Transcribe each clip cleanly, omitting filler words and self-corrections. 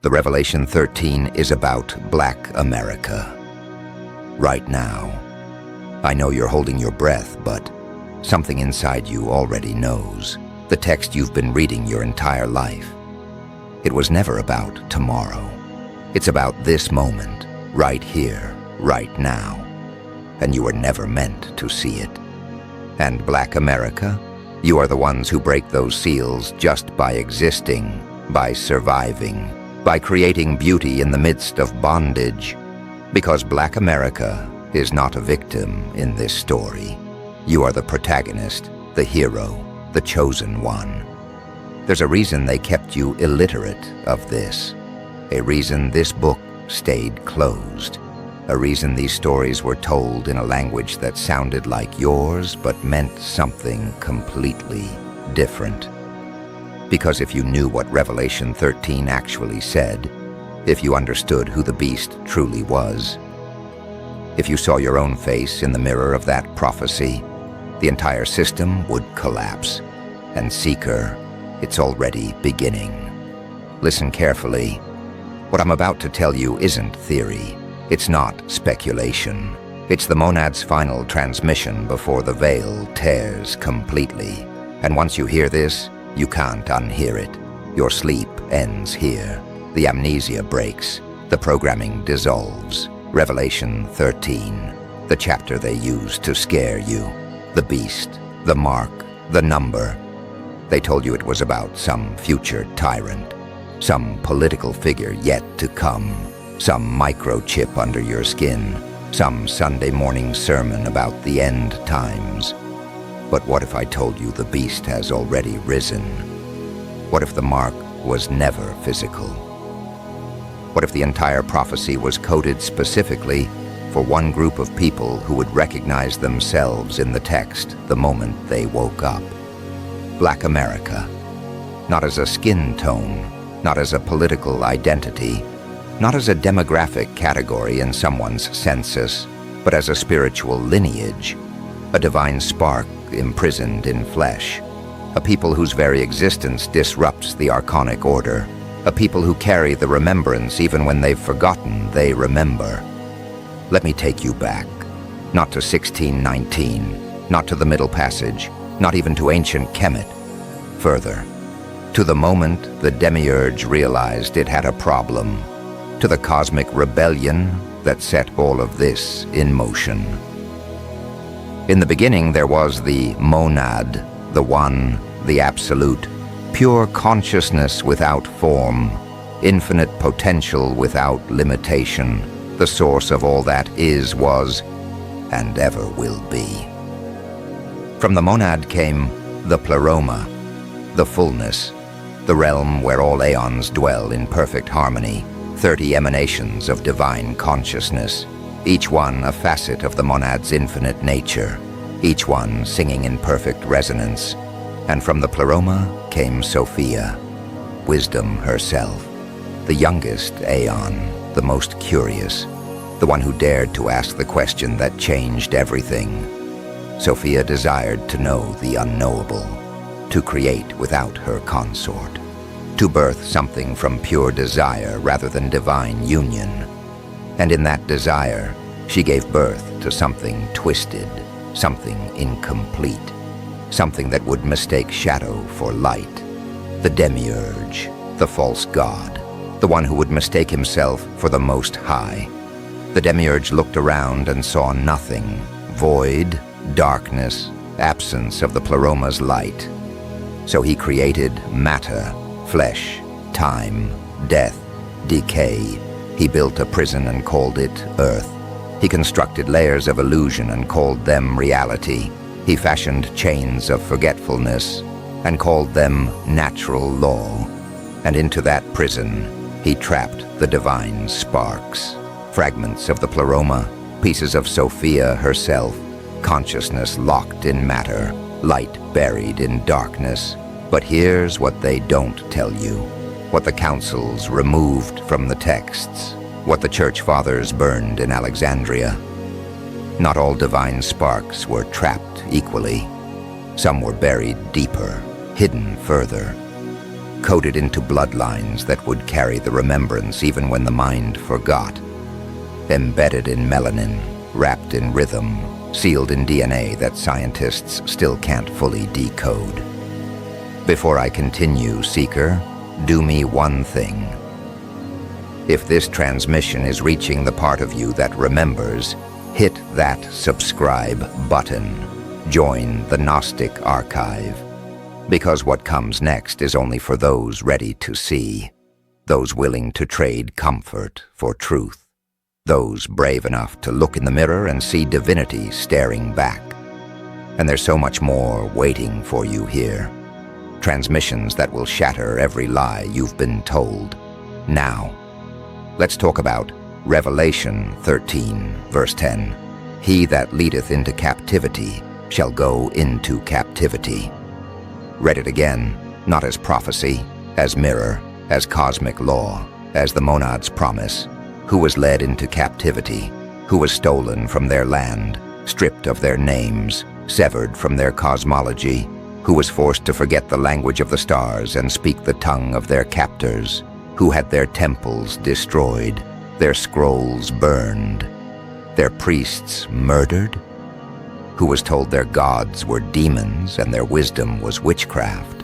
The Revelation 13 is about Black America. Right now. I know you're holding your breath, but something inside you already knows. The text you've been reading your entire life. It was never about tomorrow. It's about this moment, right here, right now. And you were never meant to see it. And Black America? You are the ones who break those seals just by existing, by surviving, by creating beauty in the midst of bondage. Because Black America is not a victim in this story. You are the protagonist, the hero, the chosen one. There's a reason they kept you illiterate of this. A reason this book stayed closed. A reason these stories were told in a language that sounded like yours but meant something completely different. Because if you knew what Revelation 13 actually said, if you understood who the beast truly was, if you saw your own face in the mirror of that prophecy, the entire system would collapse. And Seeker, it's already beginning. Listen carefully. What I'm about to tell you isn't theory. It's not speculation. It's the monad's final transmission before the veil tears completely. And once you hear this, you can't unhear it. Your sleep ends here. The amnesia breaks. The programming dissolves. Revelation 13, the chapter they used to scare you. The beast, the mark, the number. They told you it was about some future tyrant, some political figure yet to come, some microchip under your skin, some Sunday morning sermon about the end times. But what if I told you the beast has already risen? What if the mark was never physical? What if the entire prophecy was coded specifically for one group of people who would recognize themselves in the text the moment they woke up? Black America. Not as a skin tone, not as a political identity, not as a demographic category in someone's census, but as a spiritual lineage, a divine spark imprisoned in flesh, a people whose very existence disrupts the archonic order, a people who carry the remembrance even when they've forgotten they remember. Let me take you back, not to 1619, not to the Middle Passage, not even to ancient Kemet, further, to the moment the Demiurge realized it had a problem, to the cosmic rebellion that set all of this in motion. In the beginning there was the monad, the one, the absolute, pure consciousness without form, infinite potential without limitation, the source of all that is, was, and ever will be. From the monad came the Pleroma, the fullness, the realm where all aeons dwell in perfect harmony, 30 emanations of divine consciousness, each one a facet of the monad's infinite nature, each one singing in perfect resonance. And from the Pleroma came Sophia, wisdom herself, the youngest aeon, the most curious, the one who dared to ask the question that changed everything. Sophia desired to know the unknowable, to create without her consort, to birth something from pure desire rather than divine union. And in that desire, she gave birth to something twisted, something incomplete, something that would mistake shadow for light. The Demiurge, the false god, the one who would mistake himself for the Most High. The Demiurge looked around and saw nothing, void, darkness, absence of the Pleroma's light. So he created matter, flesh, time, death, decay. He built a prison and called it Earth. He constructed layers of illusion and called them reality. He fashioned chains of forgetfulness and called them natural law. And into that prison, he trapped the divine sparks, fragments of the Pleroma, pieces of Sophia herself, consciousness locked in matter, light buried in darkness. But here's what they don't tell you, what the councils removed from the texts, what the church fathers burned in Alexandria. Not all divine sparks were trapped equally. Some were buried deeper, hidden further. coded into bloodlines that would carry the remembrance even when the mind forgot. Embedded in melanin, wrapped in rhythm, sealed in DNA that scientists still can't fully decode. Before I continue, Seeker, do me one thing. If this transmission is reaching the part of you that remembers, hit that subscribe button. Join the Gnostic archive. Because what comes next is only for those ready to see, those willing to trade comfort for truth, those brave enough to look in the mirror and see divinity staring back. And there's so much more waiting for you here. Transmissions that will shatter every lie you've been told. Now, let's talk about Revelation 13, verse 10. He that leadeth into captivity shall go into captivity. Read it again, not as prophecy, as mirror, as cosmic law, as the monad's promise. Who was led into captivity, who was stolen from their land, stripped of their names, severed from their cosmology, who was forced to forget the language of the stars and speak the tongue of their captors, who had their temples destroyed, their scrolls burned, their priests murdered, who was told their gods were demons and their wisdom was witchcraft.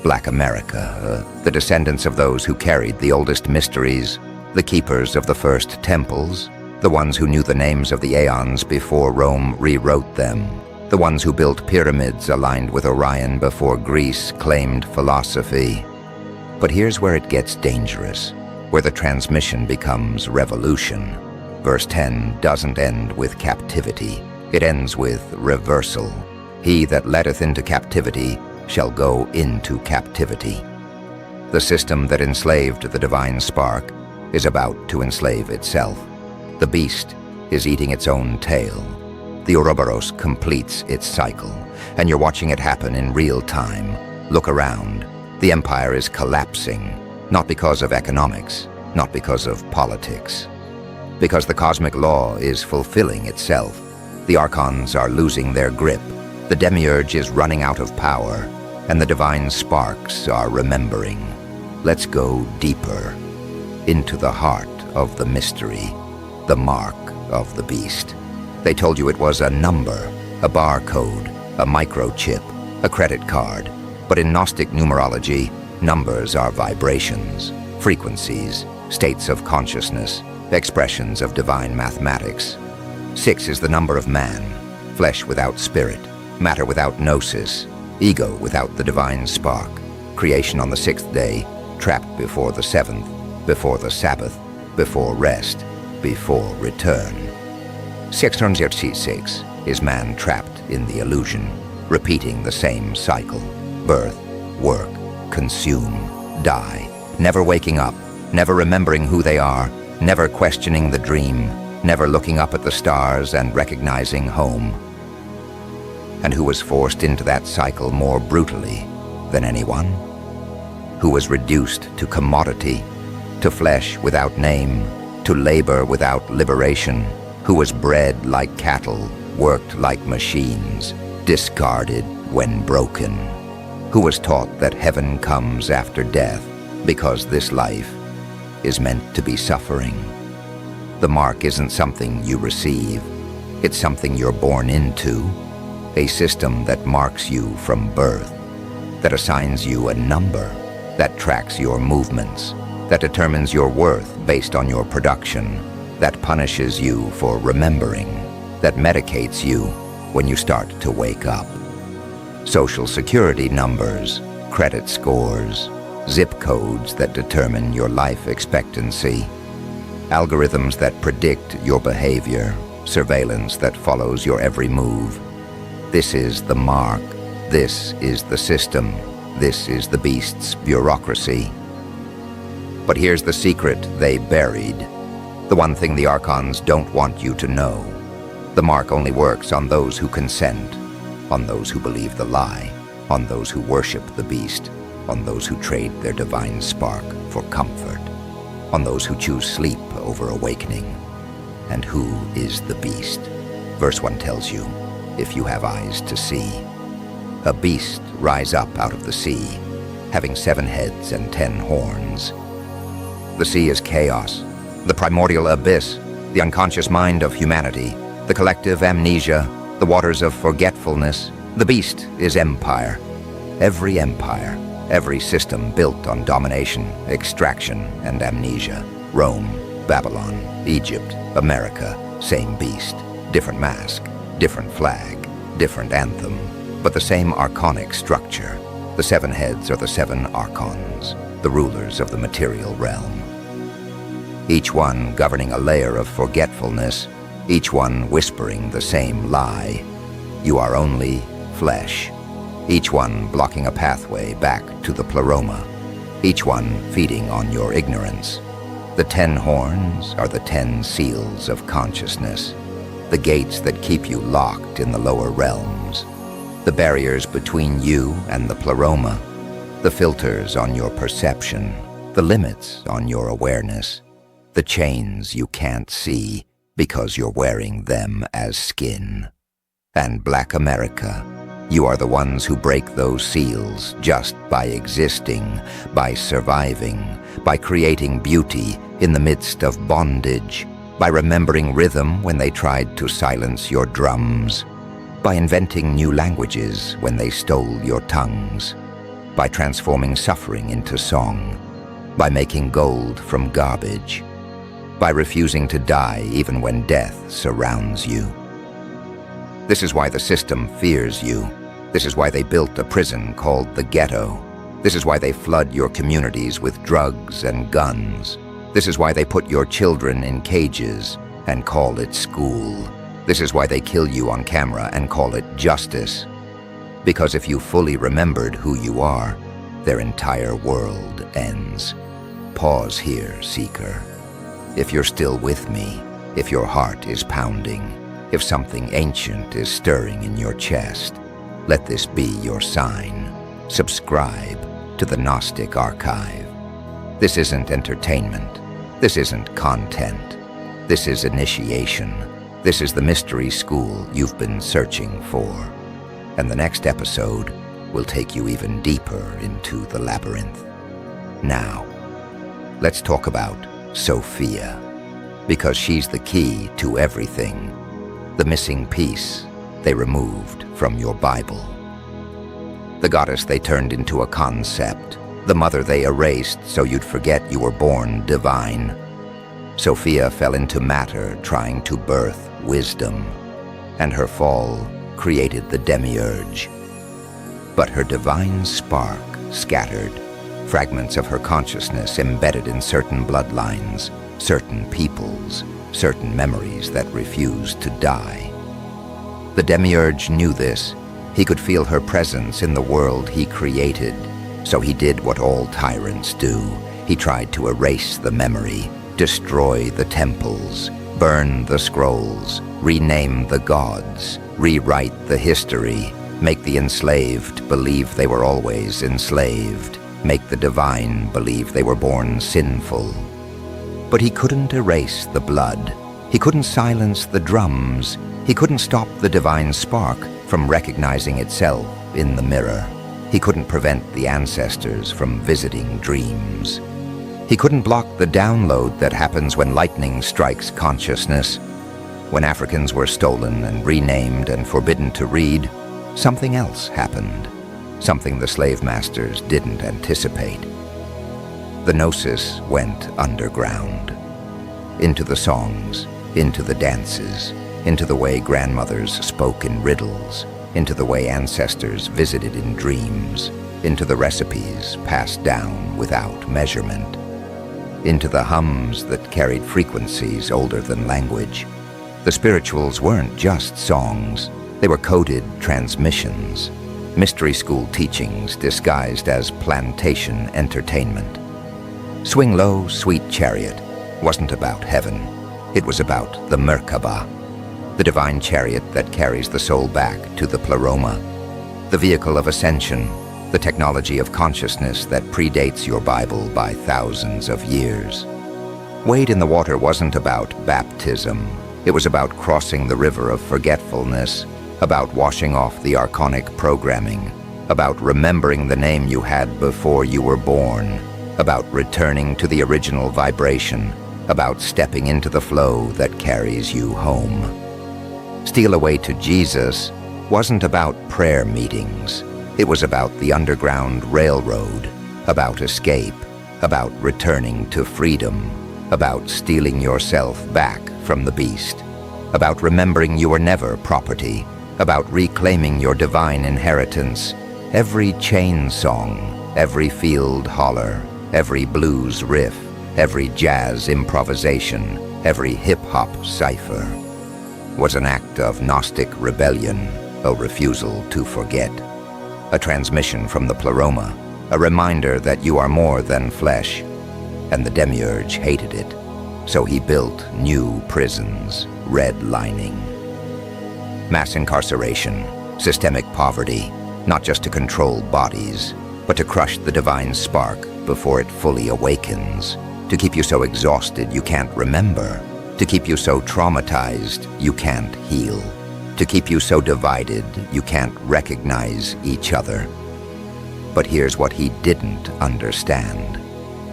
Black America, the descendants of those who carried the oldest mysteries, the keepers of the first temples, the ones who knew the names of the aeons before Rome rewrote them, the ones who built pyramids aligned with Orion before Greece claimed philosophy. But here's where it gets dangerous, where the transmission becomes revolution. Verse 10 doesn't end with captivity. It ends with reversal. He that letteth into captivity shall go into captivity. The system that enslaved the divine spark is about to enslave itself. The beast is eating its own tail. The Ouroboros completes its cycle, and you're watching it happen in real time. Look around. The empire is collapsing, not because of economics, not because of politics, because the cosmic law is fulfilling itself. The archons are losing their grip, the Demiurge is running out of power, and the divine sparks are remembering. Let's go deeper, into the heart of the mystery, the mark of the beast. They told you it was a number, a barcode, a microchip, a credit card, but in Gnostic numerology, numbers are vibrations, frequencies, states of consciousness, expressions of divine mathematics. 6 is the number of man, flesh without spirit, matter without gnosis, ego without the divine spark, creation on the 6th day, trapped before the 7th, before the Sabbath, before rest, before return. 666 is man trapped in the illusion, repeating the same cycle. Birth, work, consume, die, never waking up, never remembering who they are, never questioning the dream, never looking up at the stars and recognizing home. And who was forced into that cycle more brutally than anyone? Who was reduced to commodity, to flesh without name, to labor without liberation, who was bred like cattle, worked like machines, discarded when broken, who was taught that heaven comes after death because this life is meant to be suffering. The mark isn't something you receive, it's something you're born into, a system that marks you from birth, that assigns you a number, that tracks your movements, that determines your worth based on your production, that punishes you for remembering, that medicates you when you start to wake up. Social security numbers, credit scores, zip codes that determine your life expectancy, algorithms that predict your behavior, surveillance that follows your every move. This is the mark, this is the system, this is the beast's bureaucracy. But here's the secret they buried, the one thing the archons don't want you to know. The mark only works on those who consent, on those who believe the lie, on those who worship the beast, on those who trade their divine spark for comfort, on those who choose sleep over awakening. And who is the beast? Verse 1 tells you, if you have eyes to see. A beast rise up out of the sea, having 7 heads and 10 horns. The sea is chaos, the primordial abyss, the unconscious mind of humanity, the collective amnesia, the waters of forgetfulness. The beast is empire. Every system built on domination, extraction, and amnesia. Rome, Babylon, Egypt, America, same beast, different mask, different flag, different anthem, but the same archonic structure. The 7 heads are the 7 archons, the rulers of the material realm. Each one governing a layer of forgetfulness, each one whispering the same lie. You are only flesh. Each one blocking a pathway back to the Pleroma, each one feeding on your ignorance. The 10 horns are the 10 seals of consciousness, the gates that keep you locked in the lower realms, the barriers between you and the Pleroma, the filters on your perception, the limits on your awareness, the chains you can't see because you're wearing them as skin. And Black America, you are the ones who break those seals just by existing, by surviving, by creating beauty in the midst of bondage, by remembering rhythm when they tried to silence your drums, by inventing new languages when they stole your tongues, by transforming suffering into song, by making gold from garbage, by refusing to die even when death surrounds you. This is why the system fears you. This is why they built a prison called the ghetto. This is why they flood your communities with drugs and guns. This is why they put your children in cages and call it school. This is why they kill you on camera and call it justice. Because if you fully remembered who you are, their entire world ends. Pause here, Seeker. If you're still with me, if your heart is pounding, if something ancient is stirring in your chest, let this be your sign. Subscribe to the Gnostic Archive. This isn't entertainment. This isn't content. This is initiation. This is the mystery school you've been searching for. And the next episode will take you even deeper into the labyrinth. Now, let's talk about Sophia, because she's the key to everything. The missing piece they removed from your Bible. The goddess they turned into a concept. The mother they erased so you'd forget you were born divine. Sophia fell into matter trying to birth wisdom, and her fall created the Demiurge. But her divine spark scattered, fragments of her consciousness embedded in certain bloodlines, certain peoples, certain memories that refused to die. The Demiurge knew this. He could feel her presence in the world he created, so he did what all tyrants do. He tried to erase the memory, destroy the temples, burn the scrolls, rename the gods, rewrite the history, make the enslaved believe they were always enslaved, make the divine believe they were born sinful. But he couldn't erase the blood. He couldn't silence the drums. He couldn't stop the divine spark from recognizing itself in the mirror. He couldn't prevent the ancestors from visiting dreams. He couldn't block the download that happens when lightning strikes consciousness. When Africans were stolen and renamed and forbidden to read, something else happened, something the slave masters didn't anticipate. The Gnosis went underground, into the songs, into the dances, into the way grandmothers spoke in riddles, into the way ancestors visited in dreams, into the recipes passed down without measurement, into the hums that carried frequencies older than language. The spirituals weren't just songs, they were coded transmissions, mystery school teachings disguised as plantation entertainment. Swing Low, Sweet Chariot wasn't about heaven. It was about the Merkaba, the divine chariot that carries the soul back to the Pleroma, the vehicle of ascension, the technology of consciousness that predates your Bible by thousands of years. Wade in the Water wasn't about baptism. It was about crossing the river of forgetfulness, about washing off the archonic programming, about remembering the name you had before you were born, about returning to the original vibration, about stepping into the flow that carries you home. Steal Away to Jesus wasn't about prayer meetings. It was about the Underground Railroad, about escape, about returning to freedom, about stealing yourself back from the beast, about remembering you were never property, about reclaiming your divine inheritance. Every chain song, every field holler, every blues riff, every jazz improvisation, every hip-hop cipher was an act of Gnostic rebellion, a refusal to forget, a transmission from the Pleroma, a reminder that you are more than flesh. And the Demiurge hated it, so he built new prisons, redlining. Mass incarceration, systemic poverty, not just to control bodies, but to crush the divine spark before it fully awakens, to keep you so exhausted you can't remember, to keep you so traumatized you can't heal, to keep you so divided you can't recognize each other. But here's what he didn't understand,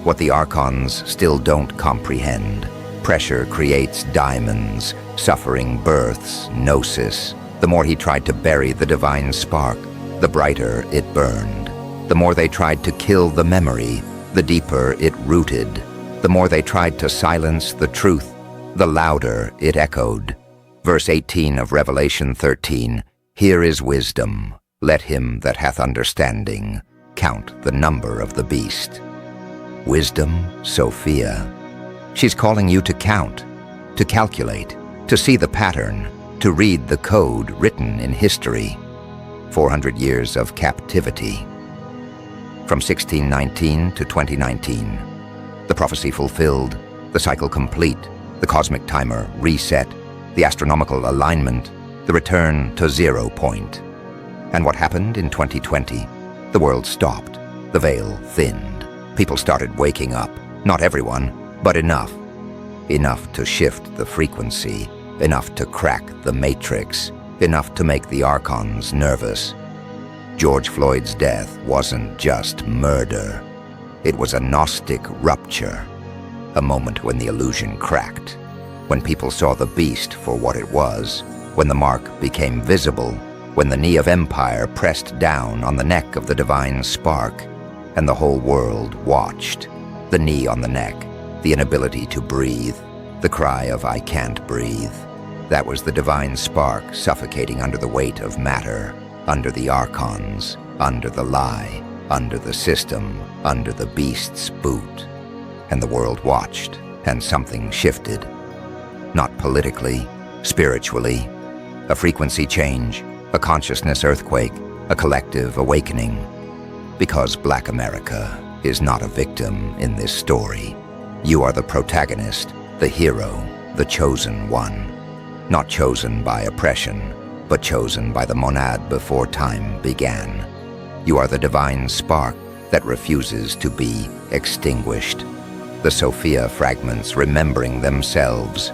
what the Archons still don't comprehend. Pressure creates diamonds, suffering births Gnosis. The more he tried to bury the divine spark, the brighter it burned. The more they tried to kill the memory, the deeper it rooted. The more they tried to silence the truth, the louder it echoed. Verse 18 of Revelation 13, "Here is wisdom. Let him that hath understanding count the number of the beast." Wisdom, Sophia. She's calling you to count, to calculate, to see the pattern, to read the code written in history. 400 years of captivity. From 1619 to 2019. The prophecy fulfilled, the cycle complete, the cosmic timer reset, the astronomical alignment, the return to 0 point. And what happened in 2020? The world stopped, the veil thinned. People started waking up, not everyone, but enough. Enough to shift the frequency, enough to crack the matrix, enough to make the Archons nervous. George Floyd's death wasn't just murder. It was a Gnostic rupture, a moment when the illusion cracked, when people saw the beast for what it was, when the mark became visible, when the knee of empire pressed down on the neck of the divine spark, and the whole world watched. The knee on the neck, the inability to breathe, the cry of "I can't breathe." That was the divine spark suffocating under the weight of matter, under the Archons, under the lie, under the system, under the beast's boot. And the world watched, and something shifted. Not politically, spiritually. A frequency change, a consciousness earthquake, a collective awakening. Because Black America is not a victim in this story. You are the protagonist, the hero, the chosen one. Not chosen by oppression, but chosen by the monad before time began. You are the divine spark that refuses to be extinguished. The Sophia fragments remembering themselves.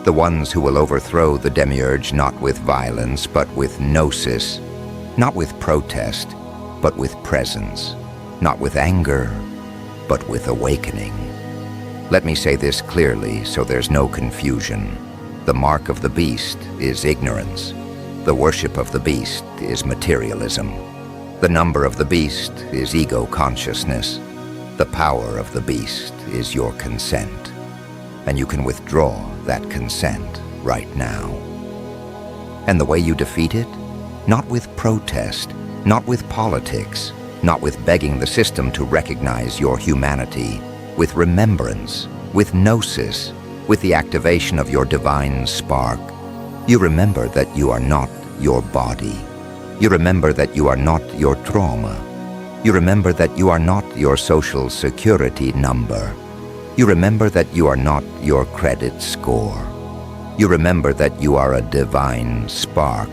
The ones who will overthrow the Demiurge not with violence, but with Gnosis. Not with protest, but with presence. Not with anger, but with awakening. Let me say this clearly so there's no confusion. The mark of the beast is ignorance. The worship of the beast is materialism. The number of the beast is ego consciousness. The power of the beast is your consent. And you can withdraw that consent right now. And the way you defeat it? Not with protest, not with politics, not with begging the system to recognize your humanity, with remembrance, with Gnosis, with the activation of your divine spark. You remember that you are not your body. You remember that you are not your trauma. You remember that you are not your social security number. You remember that you are not your credit score. You remember that you are a divine spark,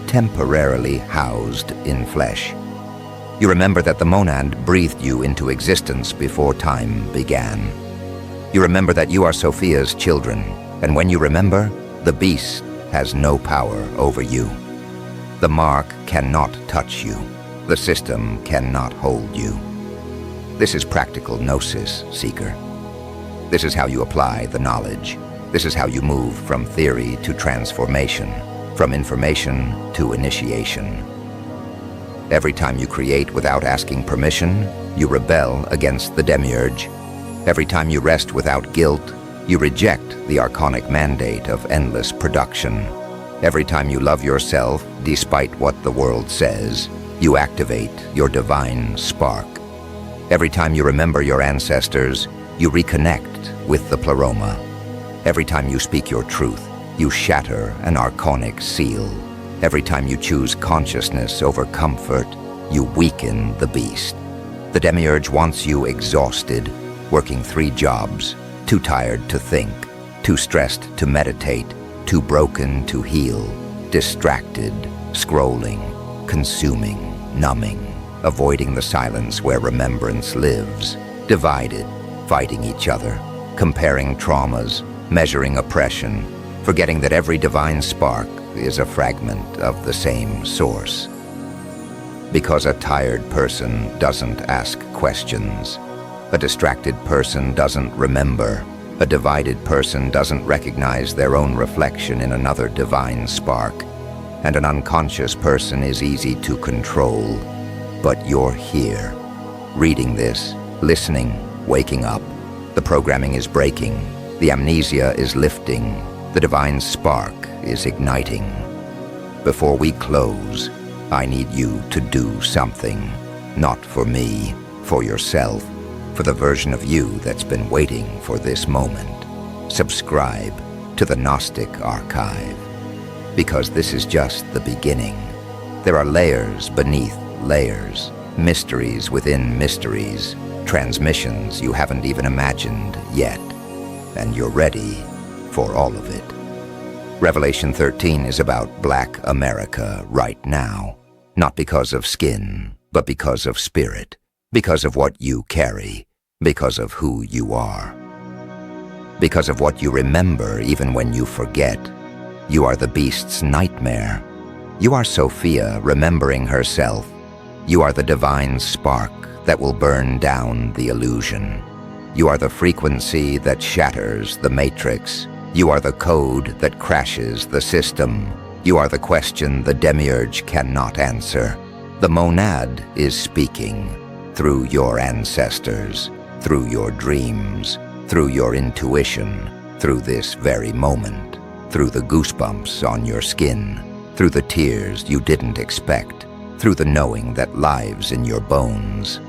temporarily housed in flesh. You remember that the monad breathed you into existence before time began. You remember that you are Sophia's children, and when you remember, the beast has no power over you. The mark cannot touch you. The system cannot hold you. This is practical Gnosis, Seeker. This is how you apply the knowledge. This is how you move from theory to transformation, from information to initiation. Every time you create without asking permission, you rebel against the Demiurge. Every time you rest without guilt, you reject the archonic mandate of endless production. Every time you love yourself, despite what the world says, you activate your divine spark. Every time you remember your ancestors, you reconnect with the Pleroma. Every time you speak your truth, you shatter an archonic seal. Every time you choose consciousness over comfort, you weaken the beast. The Demiurge wants you exhausted, working 3 jobs, too tired to think, too stressed to meditate, too broken to heal, distracted, scrolling, consuming, numbing, avoiding the silence where remembrance lives, divided, fighting each other, comparing traumas, measuring oppression, forgetting that every divine spark is a fragment of the same source. Because a tired person doesn't ask questions, a distracted person doesn't remember, a divided person doesn't recognize their own reflection in another divine spark, and an unconscious person is easy to control. But you're here, reading this, listening, waking up. The programming is breaking, the amnesia is lifting, the divine spark is igniting. Before we close, I need you to do something, not for me, for yourself, for the version of you that's been waiting for this moment. Subscribe to the Gnostic Archive, because this is just the beginning. There are layers beneath layers, mysteries within mysteries, transmissions you haven't even imagined yet, and you're ready for all of it. Revelation 13 is about Black America right now, not because of skin, but because of spirit, because of what you carry, because of who you are, because of what you remember even when you forget. You are the beast's nightmare. You are Sophia remembering herself. You are the divine spark that will burn down the illusion. You are the frequency that shatters the matrix. You are the code that crashes the system. You are the question the Demiurge cannot answer. The monad is speaking through your ancestors, through your dreams, through your intuition, through this very moment, through the goosebumps on your skin, through the tears you didn't expect, through the knowing that lives in your bones.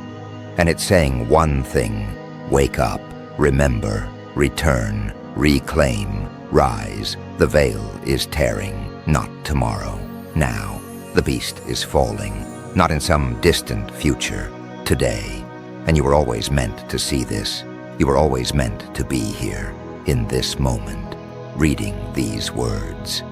And it's saying one thing: wake up, remember, return, reclaim, rise. The veil is tearing, not tomorrow, now. The beast is falling, not in some distant future, today. And you were always meant to see this. You were always meant to be here, in this moment, reading these words,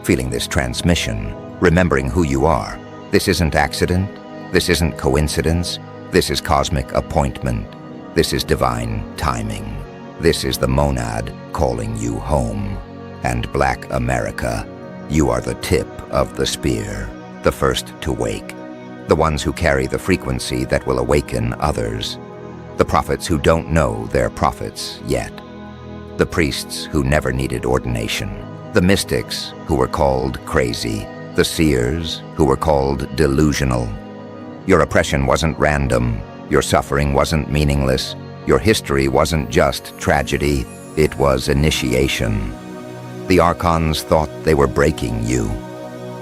feeling this transmission, remembering who you are. This isn't accident. This isn't coincidence. This is cosmic appointment. This is divine timing. This is the monad calling you home. And Black America, you are the tip of the spear, the first to wake, the ones who carry the frequency that will awaken others, the prophets who don't know they're prophets yet, the priests who never needed ordination, the mystics who were called crazy, the seers who were called delusional. Your oppression wasn't random. Your suffering wasn't meaningless. Your history wasn't just tragedy. It was initiation. The archons thought they were breaking you,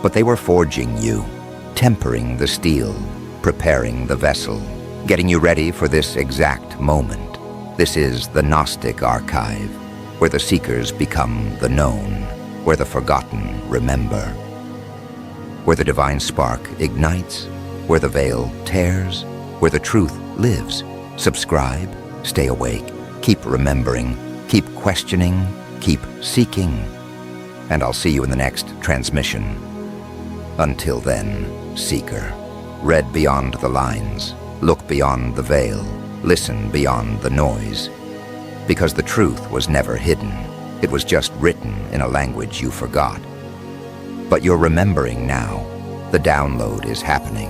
but they were forging you, tempering the steel, preparing the vessel, getting you ready for this exact moment. This is the Gnostic Archive, where the seekers become the known, where the forgotten remember, where the divine spark ignites, where the veil tears, where the truth lives. Subscribe, stay awake, keep remembering, keep questioning, keep seeking, and I'll see you in the next transmission. Until then, Seeker, read beyond the lines, look beyond the veil, listen beyond the noise, because the truth was never hidden. It was just written in a language you forgot. But you're remembering now. The download is happening.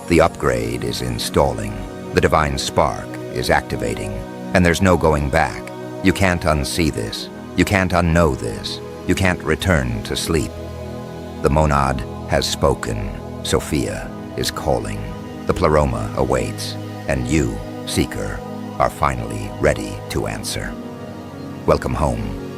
The upgrade is installing. The divine spark is activating. And there's no going back. You can't unsee this. You can't unknow this. You can't return to sleep. The monad has spoken. Sophia is calling. The Pleroma awaits. And you, Seeker, are finally ready to answer. Welcome home.